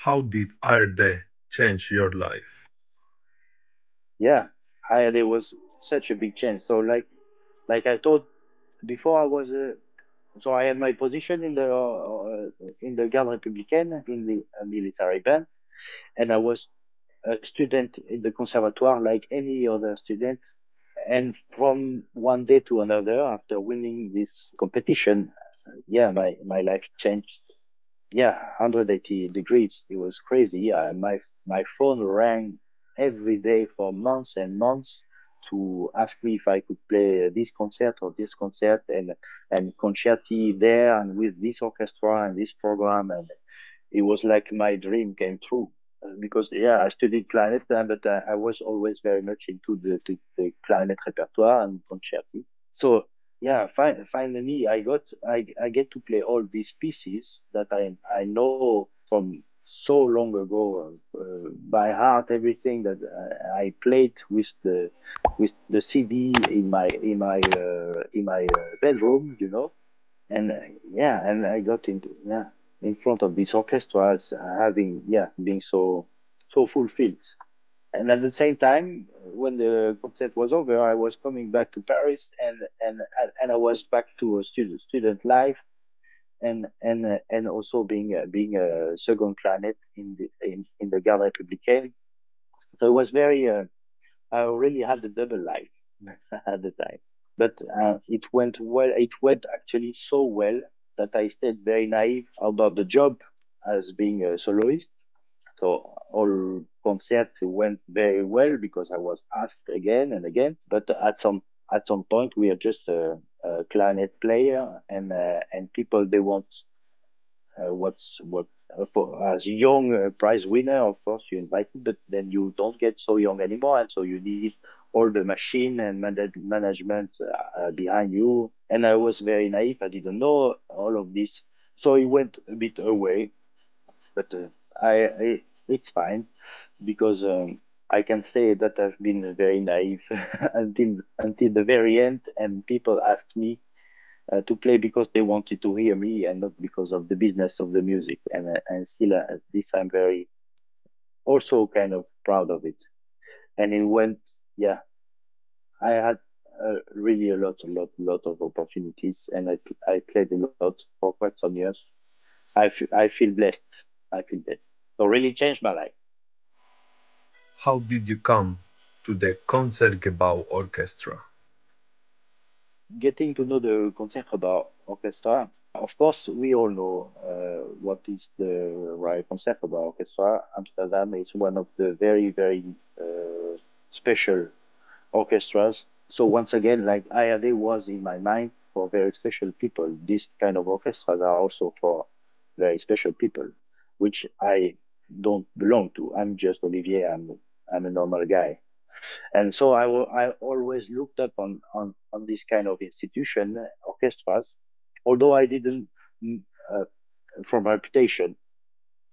How did RD change your life? Yeah, there was such a big change. So like I told before, I was so I had my position in the Garde Républicaine in the military band, and I was a student in the conservatoire like any other student. And from one day to another, after winning this competition, yeah, my life changed. Yeah, 180 degrees. It was crazy. My phone rang every day for months and months to ask me if I could play this concert or this concert and concerti there and with this orchestra and this program, and it was like my dream came true. Because yeah, I studied clarinet, but I was always very much into the clarinet repertoire and concerti. So yeah, finally I get to play all these pieces that I know from so long ago by heart. Everything that I played with the CD in my bedroom, you know. And yeah, and I got into yeah in front of these orchestras, having yeah being so fulfilled. And at the same time, when the concert was over, I was coming back to Paris, and I was back to a student life, and also being a second clarinet in the Garde Républicaine. So it was very I really had a double life at the time. But it went well. It went actually so well that I stayed very naive about the job as being a soloist. So all concerts went very well because I was asked again and again. But at some point, we are just a clarinet player, and people they want what for as a young prize winner. Of course, you invited, but then you don't get so young anymore, and so you need all the machine and management behind you. And I was very naive; I didn't know all of this, so it went a bit away. But it's fine because I can say that I've been very naive until the very end, and people asked me to play because they wanted to hear me and not because of the business of the music. And still, this I'm very also kind of proud of it. And it went, yeah, I had really lot of opportunities, and I played a lot for quite some years. I feel blessed. I feel blessed. So really changed my life. How did you come to the Concertgebouw Orchestra? Getting to know the Concertgebouw Orchestra. Of course, we all know what is the right Concertgebouw Orchestra. Amsterdam is one of the very special orchestras. So once again, like IAD was in my mind for very special people, these kind of orchestras are also for very special people, which I don't belong to. I'm just Olivier. I'm a normal guy. And so I always looked up on this kind of institution, orchestras, although I didn't, mm, uh, from reputation,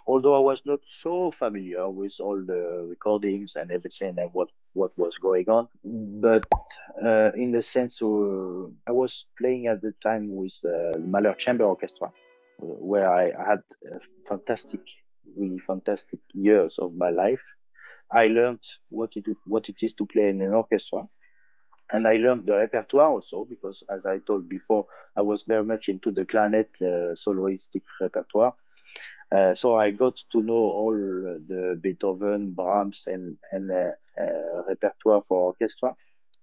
although I was not so familiar with all the recordings and everything and what was going on. But in the sense, I was playing at the time with the Mahler Chamber Orchestra, where I had fantastic, really fantastic years of my life. I learned what it is to play in an orchestra, and I learned the repertoire also because, as I told before, I was very much into the clarinet soloistic repertoire. So I got to know all the Beethoven, Brahms, and repertoire for orchestra,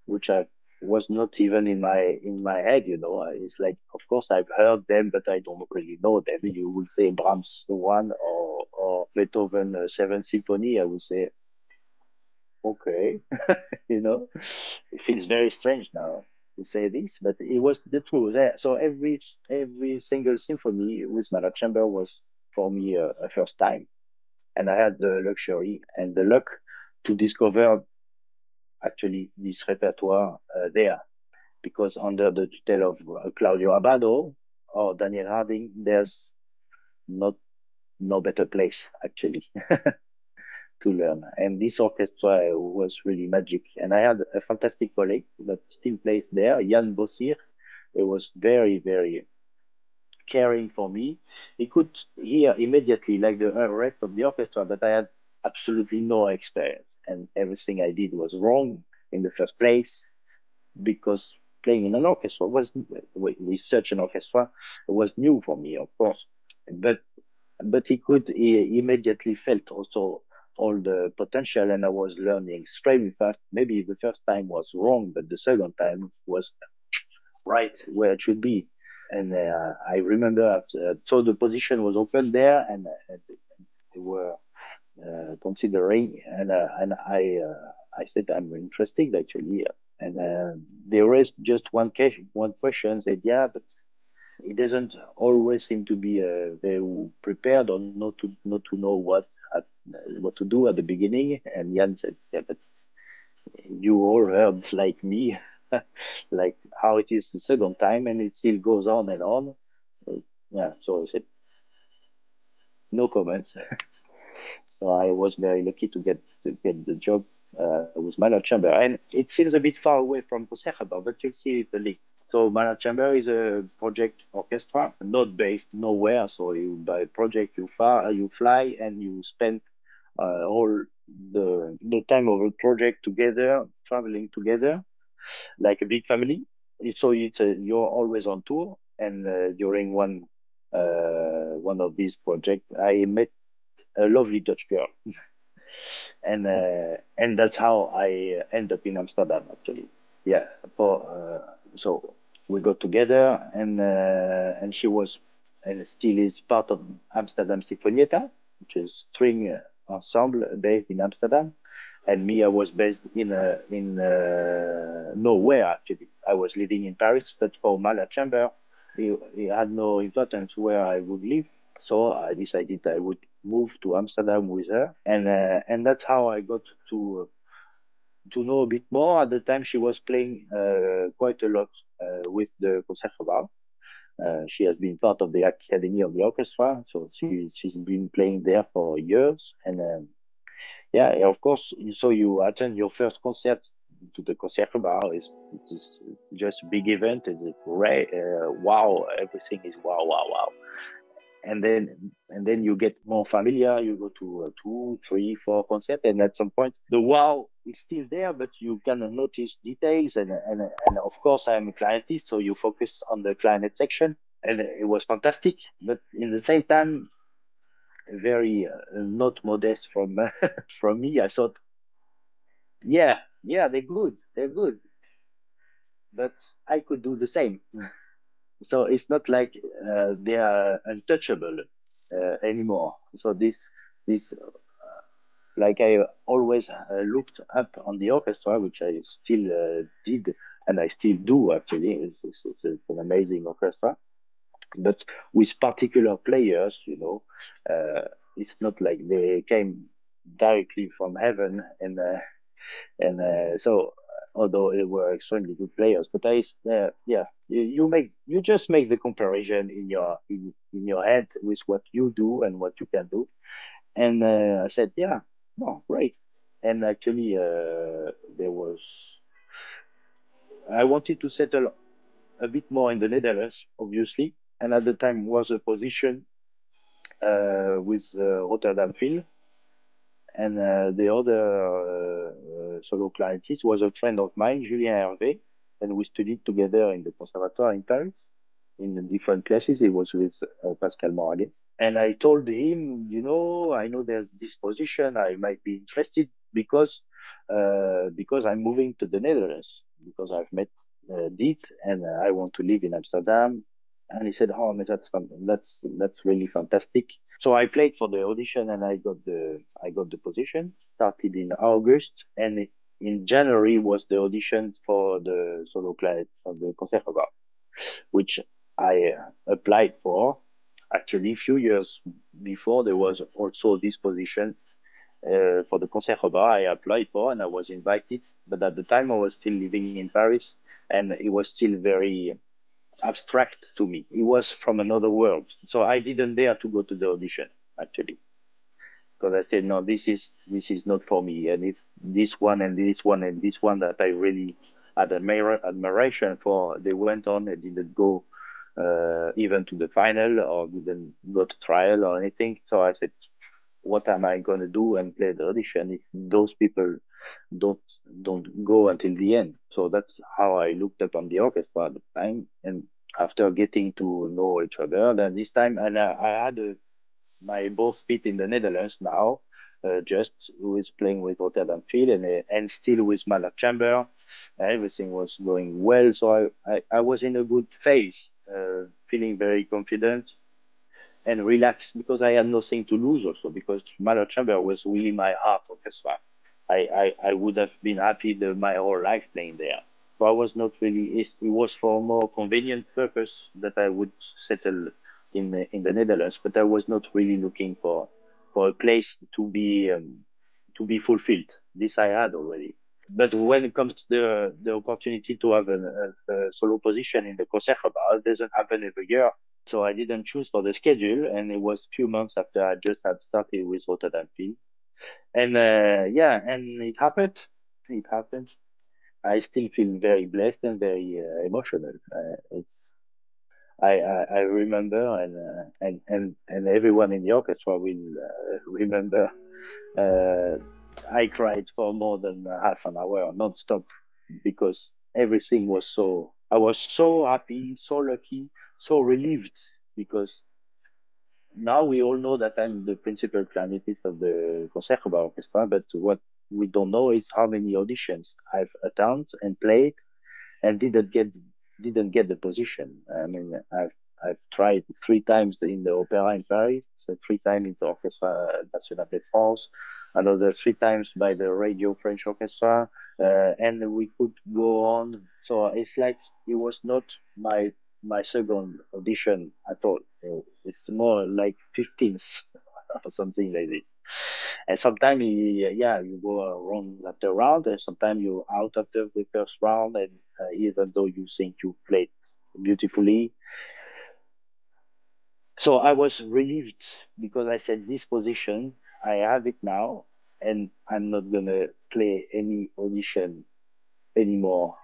which I was not even in my head. You know, it's like, of course, I've heard them, but I don't really know them. You will say Brahms one or Beethoven Seventh Symphony. I would say okay, you know, it feels very strange now to say this, but it was the truth. So every single symphony with Mahler Chamber was for me a first time, and I had the luxury and the luck to discover actually this repertoire there, because under the tutel of Claudio Abbado or Daniel Harding, there's not no better place actually to learn. And this orchestra was really magic. And I had a fantastic colleague that still plays there, Jan Bossir. It was very caring for me. He could hear immediately, like the rest of the orchestra, that I had absolutely no experience, and everything I did was wrong in the first place, because playing in an orchestra was, with such an orchestra, was new for me, of course. But he immediately felt also all the potential, and I was learning extremely fast. Maybe the first time was wrong, but the second time was right where it should be. And I remember after, so the position was open there, and they were considering, and I said I'm interested actually, and they raised just one question, said yeah, but it doesn't always seem to be very prepared, or not to know what to do at the beginning. And Jan said, yeah, but you all heard like me, like how it is the second time, and it still goes on and on. Yeah, so I said no comments. So I was very lucky to get the job with Minor Chamber, and it seems a bit far away from Concertgebouw, but you'll see the link. So Minor Chamber is a project orchestra, not based nowhere. So by project you fly, and you spend all the time of a project together, traveling together like a big family. So you're always on tour, and during one of these projects, I met a lovely Dutch girl, and that's how I end up in Amsterdam actually. Yeah, so we got together, and she was, and still is, part of Amsterdam Sinfonietta, which is string ensemble based in Amsterdam. And me, I was based in nowhere actually. I was living in Paris, but for Mahler Chamber, it had no importance where I would live. So I decided I would move to Amsterdam with her, and that's how I got to know a bit more. At the time, she was playing quite a lot with the Concertgebouw. She has been part of the Academy of the Orchestra, so she's been playing there for years. And yeah, of course. So you attend your first concert to the Concertgebouw, is just a big event. It's great. Wow, everything is wow, wow, wow. And then you get more familiar. You go to 2, 3, 4 concerts, and at some point the wow is still there, but you can notice details. And of course, I'm a clarinetist, so you focus on the clarinet section, and it was fantastic. But in the same time, very not modest from from me. I thought, yeah, yeah, they're good, but I could do the same. So it's not like they are untouchable anymore. So this like I always looked up on the orchestra, which I still did, and I still do actually. It's an amazing orchestra, but with particular players, it's not like they came directly from heaven, and so although they were extremely good players, but yeah, you just make the comparison in your head with what you do and what you can do. And I said, yeah, no, great. And actually, there was, I wanted to settle a bit more in the Netherlands, obviously. And at the time was a position with Rotterdam Phil. And the other solo clarinetist was a friend of mine, Julien Hervé. And we studied together in the Conservatoire in Paris, in different classes. He was with Pascal Moraguet. And I told him, I know there's this position. I might be interested because I'm moving to the Netherlands, because I've met Diet, and I want to live in Amsterdam. And he said, "Oh, man, that's really fantastic." So I played for the audition, and I got the position. Started in August, and in January was the audition for the solo clarinet of the Concertgebouw, which I applied for. Actually, a few years before, there was also this position for the Concertgebouw I applied for, and I was invited. But at the time, I was still living in Paris, and it was still very abstract to me. It was from another world. So I didn't dare to go to the audition, actually, because I said, no, this is not for me. And if this one and this one and this one that I really had admiration for, they went on and didn't go even to the final, or didn't go to trial or anything. So I said, what am I going to do and play the audition if those people don't don't go until the end? So that's how I looked upon the orchestra at the time. And after getting to know each other, then this time, and I had my both feet in the Netherlands now, just with playing with Rotterdam Field and still with Malak Chamber. Everything was going well, so I was in a good phase, feeling very confident and relaxed because I had nothing to lose also because Mother Chamber was really my heart orchestra. I would have been happy my whole life playing there. But I was not really, it was for a more convenient purpose that I would settle in the Netherlands, but I was not really looking for a place to be fulfilled. This I had already. But when it comes to the opportunity to have a solo position in the Concertgebouw, it doesn't happen every year. So I didn't choose for the schedule, and it was a few months after I just had started with Rotterdam Field. And yeah, and it happened. It happened. I still feel very blessed and very emotional. I remember, and everyone in the orchestra will remember. Uh, I cried for more than half an hour non-stop because everything was so. I was so happy, so lucky, so relieved because now we all know that I'm the principal clarinetist of the Concertgebouw Orchestra, but what we don't know is how many auditions I've attended and played and didn't get the position. I mean, I've tried 3 times in the opera in Paris, so 3 times in the Orchestra National de France, another 3 times by the Radio French Orchestra, and we could go on. So it's like it was not my second audition at all. It's more like 15th or something like this. And sometimes, yeah, you go round after round, and sometimes you're out after the first round, and even though you think you played beautifully. So I was relieved because I said, this position, I have it now, and I'm not gonna play any audition anymore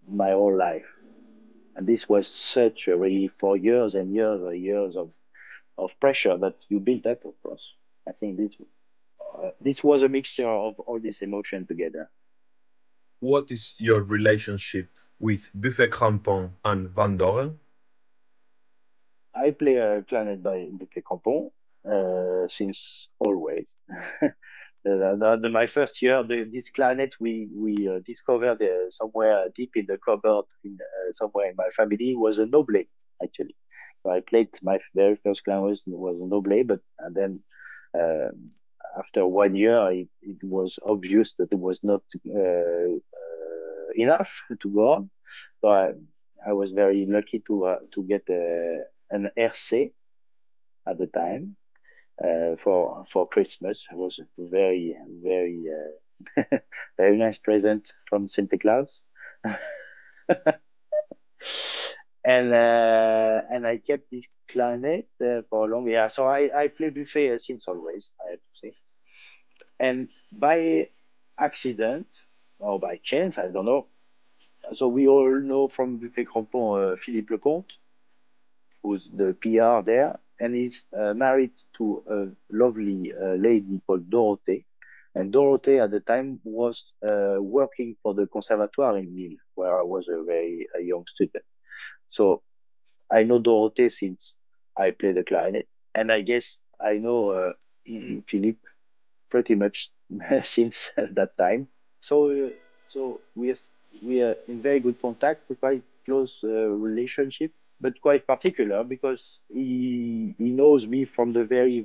my whole life. And this was such a relief for years and years of pressure that you built up, of course. I think this was a mixture of all this emotion together. What is your relationship with Buffet Crampon and Van Doren? I play a clarinet by Olivier Patey since always. My first year, this clarinet we discovered somewhere deep in the cupboard, somewhere in my family, was a noble actually. So I played my very first clarinet was a noble, but and then after 1 year, it was obvious that it was not enough to go on. So I was very lucky to get an RC at the time for Christmas. It was a very very nice present from Santa Claus. And I kept this clarinet for a long year. So I play buffet since always, I have to say. And by accident or by chance, I don't know. So we all know from Buffet Crampon Philippe Lecomte, who's the PR there, and he's married to a lovely lady called Dorothée. And Dorothée at the time was working for the Conservatoire in Lille, where I was a young student. So I know Dorothée since I play the clarinet, and I guess I know Philippe pretty much since that time. So so we are in very good contact, quite close relationship, but quite particular because he knows me from the very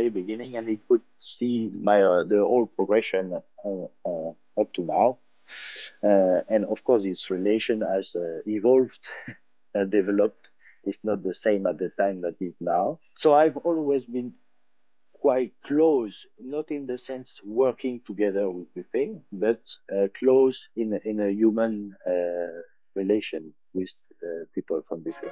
beginning, and he could see my the whole progression up to now. And of course, his relation has evolved, developed. It's not the same at the time that it is now. So I've always been quite close, not in the sense working together with Buffet, but close in a human relation with people from Buffet.